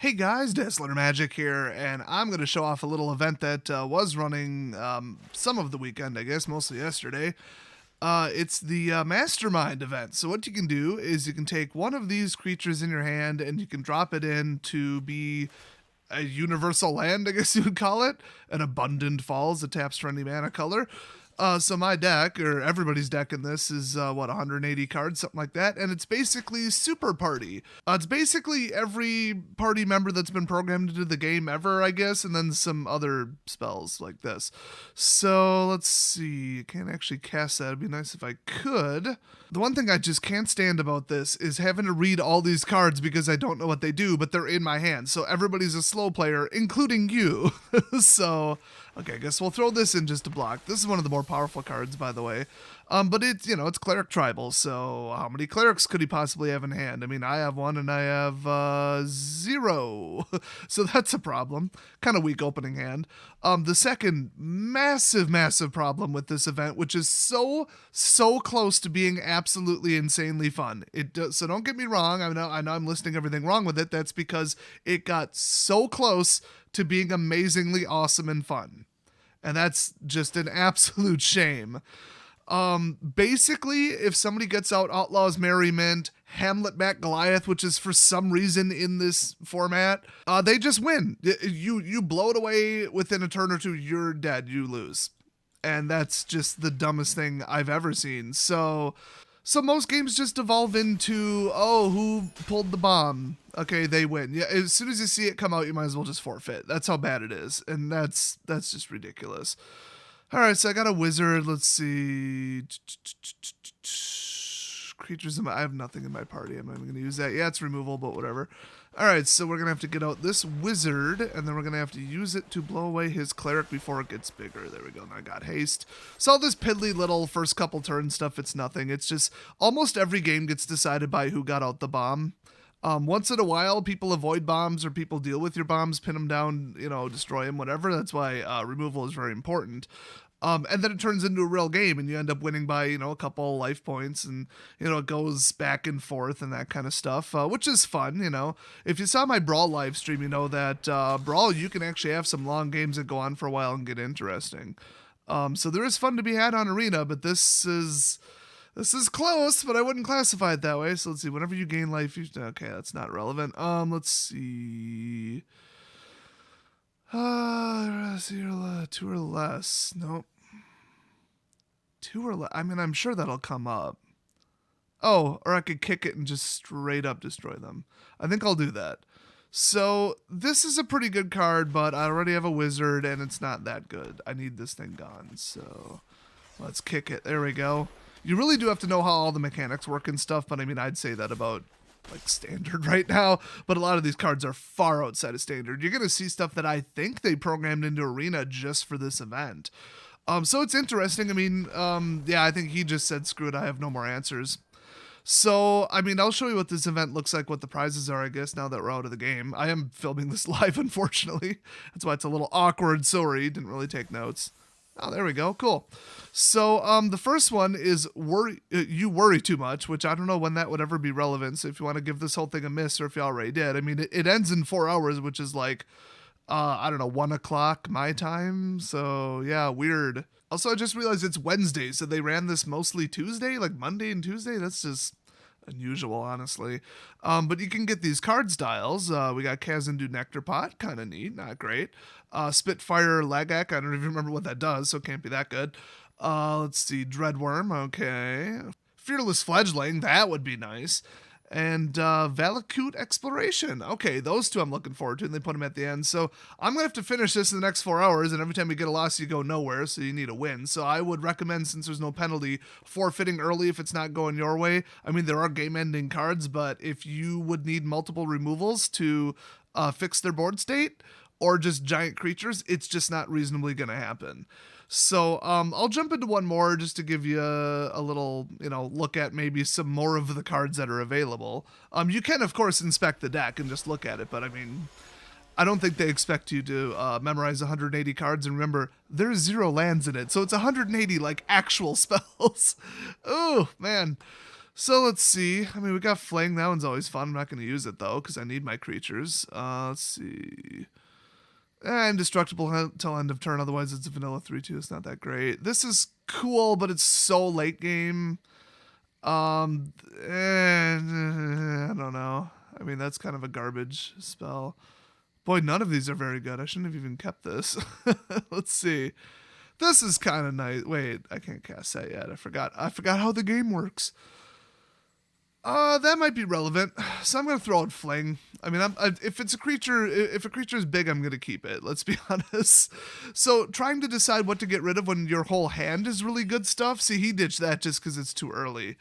Hey guys, Dazzler Magic here, and I'm going to show off a little event that was running some of the weekend, I guess, mostly yesterday. It's the Mastermind event. So what you can do is you can take one of these creatures in your hand and you can drop it in to be a universal land, I guess you would call it. An Abundant Falls that taps for any mana color. So my deck, or everybody's deck in this, is 180 cards, something like that, and it's basically Super Party. It's basically every party member that's been programmed into the game ever, I guess, and then some other spells like this. So let's see, I can't actually cast that. It'd be nice if I could. The one thing I just can't stand about this is having to read all these cards because I don't know what they do, but they're in my hand. So everybody's a slow player, including you. So, okay, I guess we'll throw this in just to block. This is one of the more powerful cards, by the way. But it's, it's Cleric Tribal, so how many Clerics could he possibly have in hand? I mean, I have one and I have 0. So that's a problem. Kind of weak opening hand. The second massive problem with this event, which is so close to being absolutely insanely fun. So don't get me wrong. I know I'm listing everything wrong with it. That's because it got so close to being amazingly awesome and fun. And that's just an absolute shame. Basically, if somebody gets out Outlaw's Merriment, Hamlet Back Goliath, which is for some reason in this format, they just win. You blow it away within a turn or two, you're dead, you lose. And that's just the dumbest thing I've ever seen. So most games just evolve into, who pulled the bomb? Okay, they win. Yeah, as soon as you see it come out, you might as well just forfeit. That's how bad it is. And that's just ridiculous. All right, so I got a wizard. Let's see. Creatures I have nothing in my party. I'm not even going to use that. Yeah, it's removal, but whatever. All right, so we're going to have to get out this wizard, and then we're going to have to use it to blow away his cleric before it gets bigger. There we go. And I got haste. So all this piddly little first couple turn stuff, it's nothing. It's just almost every game gets decided by who got out the bomb. Once in a while, people avoid bombs or people deal with your bombs, pin them down, destroy them, whatever. That's why removal is very important. And then it turns into a real game and you end up winning by, a couple life points and, it goes back and forth and that kind of stuff, which is fun, If you saw my Brawl live stream, you know that Brawl, you can actually have some long games that go on for a while and get interesting. So there is fun to be had on Arena, but this is close, but I wouldn't classify it that way. So let's see, whenever you gain life, okay, that's not relevant. Let's see. 2 or less. Nope. 2 or less. I mean, I'm sure that'll come up. Oh, or I could kick it and just straight up destroy them. I think I'll do that. So this is a pretty good card, but I already have a wizard and it's not that good. I need this thing gone. So let's kick it. There we go. You really do have to know how all the mechanics work and stuff, but I mean, I'd say that about like standard right now, but a lot of these cards are far outside of standard. You're going to see stuff that I think they programmed into Arena just for this event. So it's interesting. I mean, yeah, I think he just said, screw it, I have no more answers. So, I mean, I'll show you what this event looks like, what the prizes are, I guess, now that we're out of the game. I am filming this live, unfortunately. That's why it's a little awkward. Sorry, didn't really take notes. Oh, there we go. Cool. So the first one is you worry too much, which I don't know when that would ever be relevant. So if you want to give this whole thing a miss, or if you already did, I mean, it ends in 4 hours, which is like, I don't know, 1 o'clock my time. So yeah, weird. Also, I just realized it's Wednesday, so they ran this mostly Tuesday, like Monday and Tuesday. That's just unusual, honestly. But you can get these card styles. We got Kazandu Nectar Pot, kind of neat, not great. Spitfire Lagak, I don't even remember what that does, so it can't be that good. Let's see, Dreadworm, okay. Fearless Fledgling, that would be nice. And Valakut Exploration. Okay, those two I'm looking forward to, and they put them at the end. So I'm going to have to finish this in the next 4 hours, and every time you get a loss, you go nowhere, so you need a win. So I would recommend, since there's no penalty, forfeiting early if it's not going your way. I mean, there are game-ending cards, but if you would need multiple removals to fix their board state, or just giant creatures, it's just not reasonably going to happen. So I'll jump into one more just to give you a little, look at maybe some more of the cards that are available. You can, of course, inspect the deck and just look at it, but I mean, I don't think they expect you to memorize 180 cards. And remember, there's 0 lands in it, so it's 180 like actual spells. Oh, man. So let's see. I mean, we got Fling. That one's always fun. I'm not going to use it, though, because I need my creatures. Let's see. Indestructible until end of turn. Otherwise, it's a vanilla 3-2. It's not that great. This is cool, but it's so late game. I don't know. I mean, that's kind of a garbage spell. Boy, none of these are very good. I shouldn't have even kept this. Let's see. This is kind of nice. Wait, I can't cast that yet. I forgot how the game works. That might be relevant. So I'm gonna throw out Fling. I mean, if a creature is big, I'm gonna keep it. Let's be honest. So trying to decide what to get rid of when your whole hand is really good stuff. See, he ditched that just because it's too early.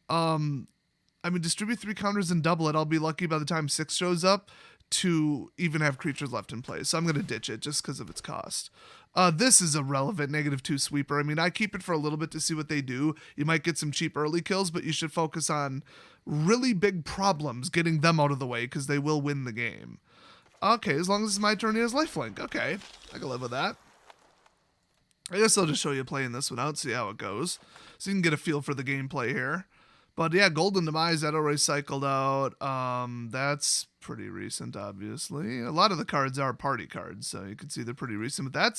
I mean, distribute 3 counters and double it. I'll be lucky by the time 6 shows up to even have creatures left in play. So I'm gonna ditch it just because of its cost. This is a relevant -2 sweeper. I mean, I keep it for a little bit to see what they do. You might get some cheap early kills, but you should focus on really big problems, getting them out of the way, because they will win the game. Okay, as long as it's my turn, he has lifelink. Okay, I can live with that. I guess I'll just show you playing this one out, see how it goes. So you can get a feel for the gameplay here. But yeah, Golden Demise, that already cycled out. That's pretty recent, obviously. A lot of the cards are party cards, so you can see they're pretty recent. But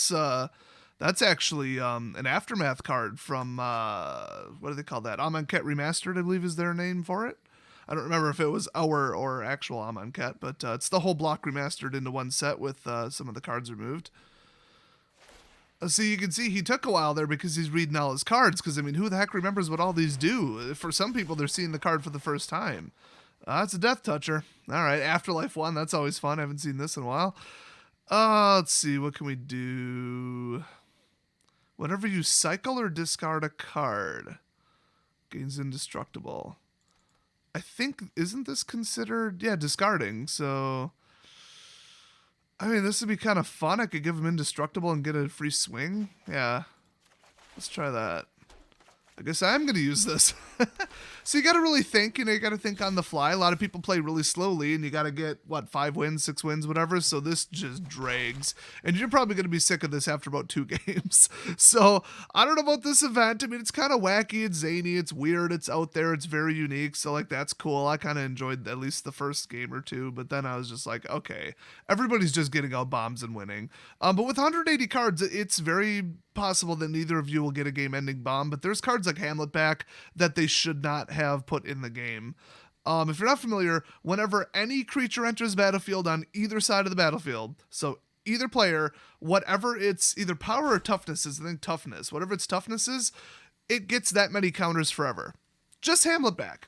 that's actually an Aftermath card from, what do they call that? Amonkhet Remastered, I believe is their name for it. I don't remember if it was our or actual Amonkhet, but it's the whole block remastered into one set with some of the cards removed. So you can see he took a while there because he's reading all his cards, because, I mean, who the heck remembers what all these do? For some people, they're seeing the card for the first time. It's a Death Toucher. All right, Afterlife 1, that's always fun. I haven't seen this in a while. Let's see, what can we do? Whenever you cycle or discard a card, gains indestructible. I think, isn't this considered, yeah, discarding, so... I mean, this would be kind of fun. I could give him indestructible and get a free swing. Yeah. Let's try that. I guess I'm going to use this. So you got to really think, you got to think on the fly. A lot of people play really slowly, and you got to get, 5 wins, 6 wins, whatever. So this just drags. And you're probably going to be sick of this after about 2 games. So I don't know about this event. I mean, it's kind of wacky. It's zany. It's weird. It's out there. It's very unique. So, that's cool. I kind of enjoyed at least the first game or 2. But then I was just like, okay, everybody's just getting out bombs and winning. But with 180 cards, it's very possible that neither of you will get a game-ending bomb, but there's cards like Hamlet back that they should not have put in the game. If you're not familiar, whenever any creature enters battlefield on either side of the battlefield, so either player, whatever its either power or toughness is, I think toughness, whatever its toughness is, it gets that many counters forever. Just Hamlet back.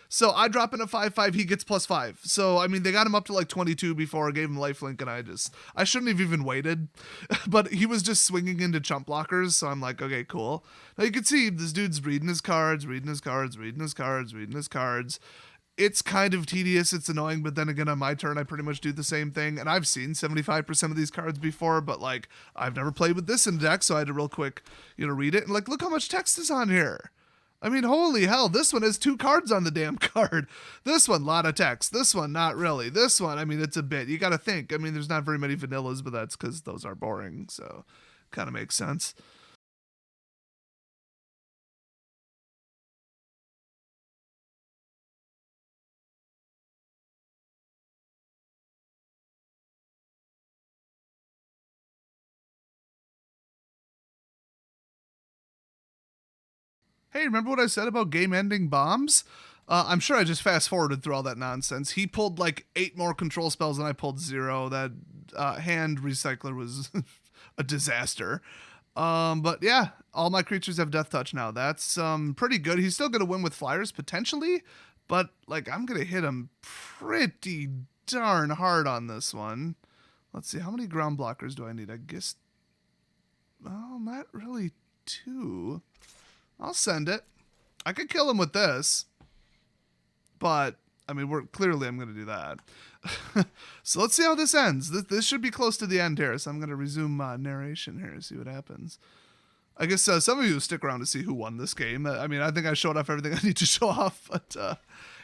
So I drop in a 5/5, he gets +5. So, I mean, they got him up to 22 before I gave him lifelink, and I shouldn't have even waited. But he was just swinging into chump blockers, so I'm like, okay, cool. Now you can see this dude's reading his cards. It's kind of tedious, it's annoying, but then again, on my turn, I pretty much do the same thing. And I've seen 75% of these cards before, but I've never played with this in deck, so I had to real quick, read it. And look how much text is on here. I mean, holy hell, this one has 2 cards on the damn card. This one, lot of text. This one, not really. This one, I mean, it's a bit. You got to think. I mean, there's not very many vanillas, but that's because those are boring, so kind of makes sense. Hey, remember what I said about game-ending bombs? I'm sure I just fast-forwarded through all that nonsense. He pulled 8 more control spells and I pulled 0. That hand recycler was a disaster. But yeah, all my creatures have Death Touch now. That's pretty good. He's still going to win with flyers, potentially. But, I'm going to hit him pretty darn hard on this one. Let's see, how many ground blockers do I need? I guess, well, not really 2. I'll send it. I could kill him with this, but I mean, I'm going to do that. So let's see how this ends. This should be close to the end here, so I'm going to resume narration here to see what happens. I guess some of you stick around to see who won this game. I mean, I think I showed off everything I need to show off, but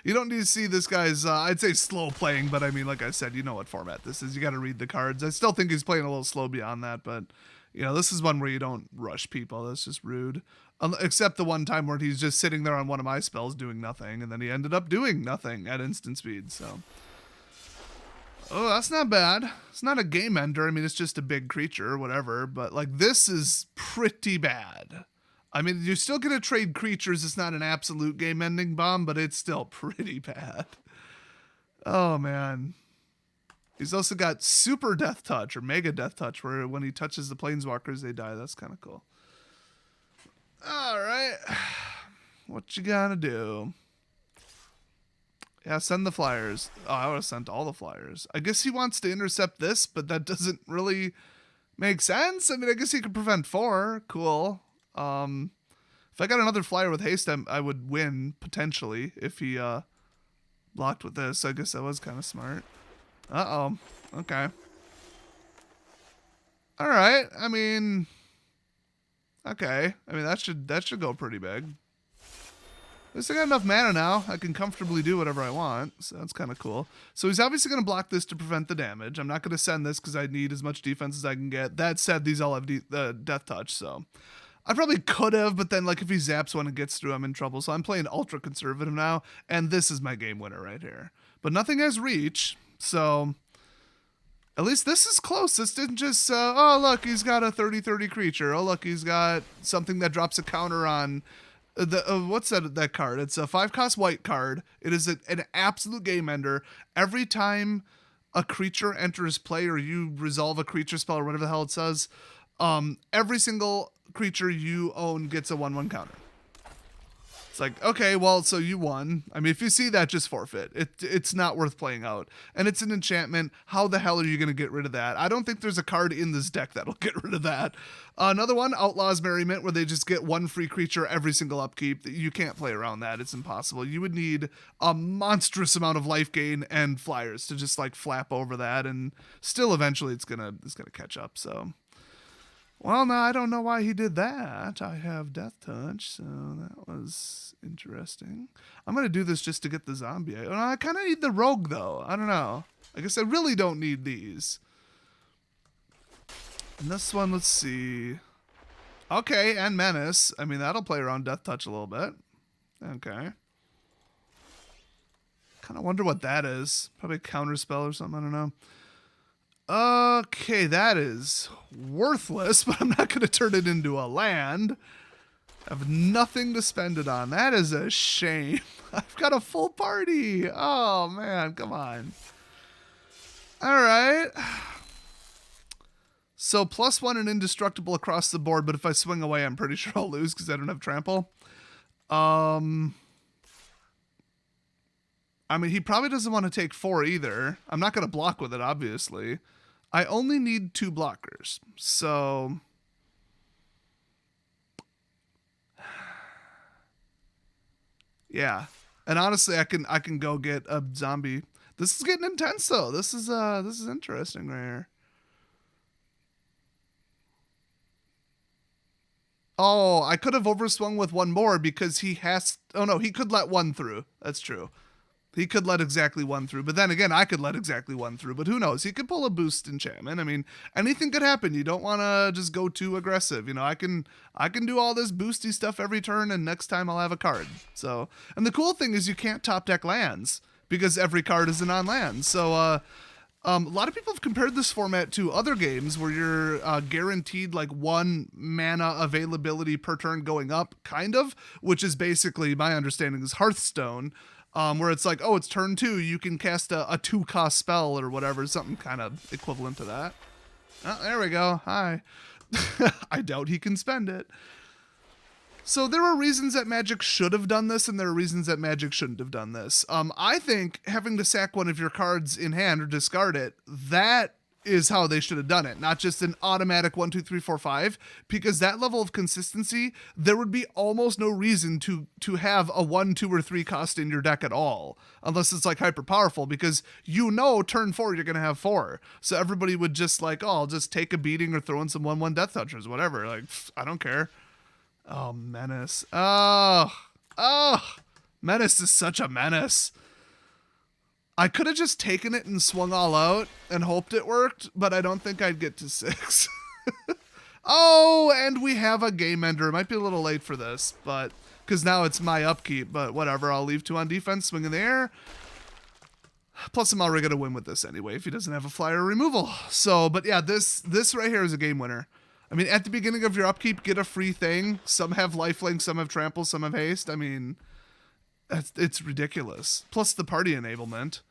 you don't need to see this guy's, I'd say slow playing, but I mean, like I said, you know what format this is. You got to read the cards. I still think he's playing a little slow beyond that, but this is one where you don't rush people. That's just rude. Except the one time where he's just sitting there on one of my spells doing nothing, and then he ended up doing nothing at instant speed, so. Oh, that's not bad. It's not a game ender. I mean, it's just a big creature or whatever, but like this is pretty bad. I mean, you're still going to trade creatures. It's not an absolute game ending bomb, but it's still pretty bad. Oh, man. He's also got super death touch or mega death touch where when he touches the planeswalkers, they die. That's kind of cool. All right. What you gonna do? Yeah, send the flyers. Oh, I would have sent all the flyers. I guess he wants to intercept this, but that doesn't really make sense. I mean, I guess he could prevent 4. Cool. If I got another flyer with haste, I would win, potentially, if he blocked with this. I guess that was kind of smart. Uh-oh. Okay. All right. I mean... Okay. I mean, that should go pretty big. At least I got enough mana now. I can comfortably do whatever I want, so that's kind of cool. So he's obviously going to block this to prevent the damage. I'm not going to send this because I need as much defense as I can get. That said, these all have death touch, so... I probably could have, but then like if he zaps one and gets through, I'm in trouble. So I'm playing ultra conservative now, and this is my game winner right here. But nothing has reach, so... At least this is close. This didn't just, oh, look, he's got a 30-30 creature. Oh, look, he's got something that drops a counter on the, what's that card? It's a 5-cost white card. It is an absolute game ender. Every time a creature enters play or you resolve a creature spell or whatever the hell it says, every single creature you own gets a 1/1 counter. It's like, okay, well, so you won. I mean, if you see that, just forfeit. It's not worth playing out. And it's an enchantment. How the hell are you going to get rid of that? I don't think there's a card in this deck that'll get rid of that. Another one, Outlaws Merriment, where they just get 1 free creature every single upkeep. You can't play around that. It's impossible. You would need a monstrous amount of life gain and flyers to just like flap over that, and still eventually it's gonna catch up. So. Well, now I don't know why he did that. I have death touch, so that was interesting. I'm going to do this just to get the zombie. I kind of need the rogue, though. I don't know. I guess I really don't need these. And this one, let's see. Okay, and Menace. I mean, that'll play around death touch a little bit. Okay. Kind of wonder what that is. Probably a counter spell or something. I don't know. Okay, that is worthless, but I'm not going to turn it into a land. I have nothing to spend it on. That is a shame. I've got a full party. Oh, man, come on. All right. So +1 and indestructible across the board, but if I swing away, I'm pretty sure I'll lose because I don't have trample. I mean, he probably doesn't want to take 4 either. I'm not going to block with it, obviously. I only need 2 blockers, so... Yeah. And honestly, I can go get a zombie. This is getting intense, though. This is interesting right here. Oh, I could have overswung with 1 more because he has... Oh, no, he could let 1 through. That's true. He could let exactly 1 through, but then again, I could let exactly 1 through, but who knows? He could pull a boost enchantment. I mean, anything could happen. You don't want to just go too aggressive. You know, I can do all this boosty stuff every turn, and next time I'll have a card. So, and the cool thing is you can't top deck lands because every card is a non-land. So, a lot of people have compared this format to other games where you're guaranteed like 1 mana availability per turn going up, kind of, which is basically, my understanding is Hearthstone. Where it's like, oh, it's turn 2, you can cast a 2-cost spell or whatever, something kind of equivalent to that. Oh, there we go. Hi. I doubt he can spend it. So there are reasons that Magic should have done this, and there are reasons that Magic shouldn't have done this. I think having to sack one of your cards in hand or discard it, that is how they should have done it, not just an automatic 1, 2, 3, 4, 5, because that level of consistency, there would be almost no reason to have a 1, 2, or 3 cost in your deck at all, unless it's like hyper powerful, because you know turn 4 you're gonna have 4, so everybody would just like, oh, I'll just take a beating or throw in some 1/1 death touchers, whatever, like I don't care. Oh, Menace. Oh, Menace is such a menace. I could have just taken it and swung all out and hoped it worked, but I don't think I'd get to 6. Oh, and we have a game ender. It might be a little late for this, but because now it's my upkeep, but whatever. I'll leave 2 on defense, swing in the air. Plus, I'm already going to win with this anyway if he doesn't have a flyer removal. So, but yeah, this right here is a game winner. I mean, at the beginning of your upkeep, get a free thing. Some have lifelink, some have trample, some have haste. I mean, it's ridiculous. Plus the party enablement.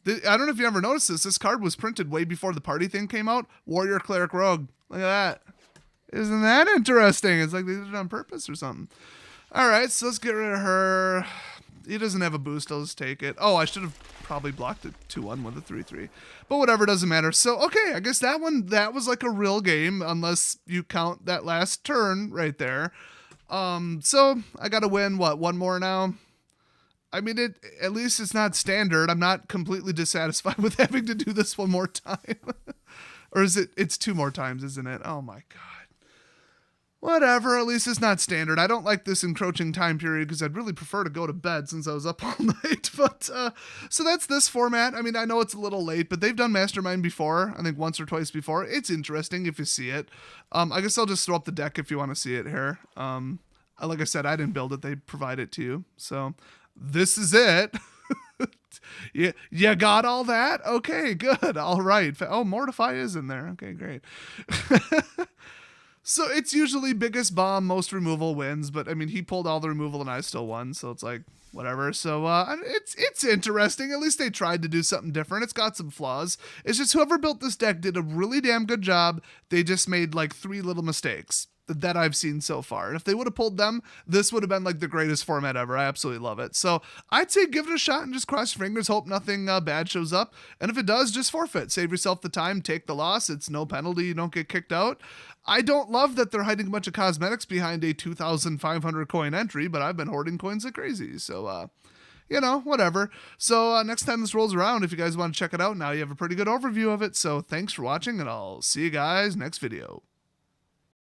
I don't know if you ever noticed this. This card was printed way before the party thing came out. Warrior, Cleric, Rogue. Look at that. Isn't that interesting? It's like they did it on purpose or something. All right, so let's get rid of her. He doesn't have a boost. I'll just take it. Oh, I should have probably blocked it 2-1 with a 3-3. But whatever, doesn't matter. So, okay, I guess that was like a real game, unless you count that last turn right there. So I got to win, what, 1 more now? I mean, at least it's not standard. I'm not completely dissatisfied with having to do this 1 more time. Or is it's 2 more times, isn't it? Oh, my God. Whatever, at least it's not standard. I don't like this encroaching time period because I'd really prefer to go to bed since I was up all night. But, so that's this format. I mean, I know it's a little late, but they've done Mastermind before. I think once or twice before. It's interesting if you see it. I guess I'll just throw up the deck if you want to see it here. Like I said, I didn't build it. They provide it to you. So this is it. You got all that? Okay, good. All right. Oh, Mortify is in there. Okay, great. So it's usually biggest bomb, most removal wins, but I mean, he pulled all the removal and I still won, so it's like, whatever. So it's interesting. At least they tried to do something different. It's got some flaws. It's just whoever built this deck did a really damn good job. They just made like 3 little mistakes that I've seen so far. And if they would have pulled them, this would have been like the greatest format ever. I absolutely love it. So I'd say give it a shot and just cross your fingers, hope nothing bad shows up. And if it does, just forfeit. Save yourself the time, take the loss. It's no penalty. You don't get kicked out. I don't love that they're hiding a bunch of cosmetics behind a 2,500 coin entry, but I've been hoarding coins like crazy. So, whatever. So next time this rolls around, if you guys want to check it out, now you have a pretty good overview of it. So thanks for watching, and I'll see you guys next video.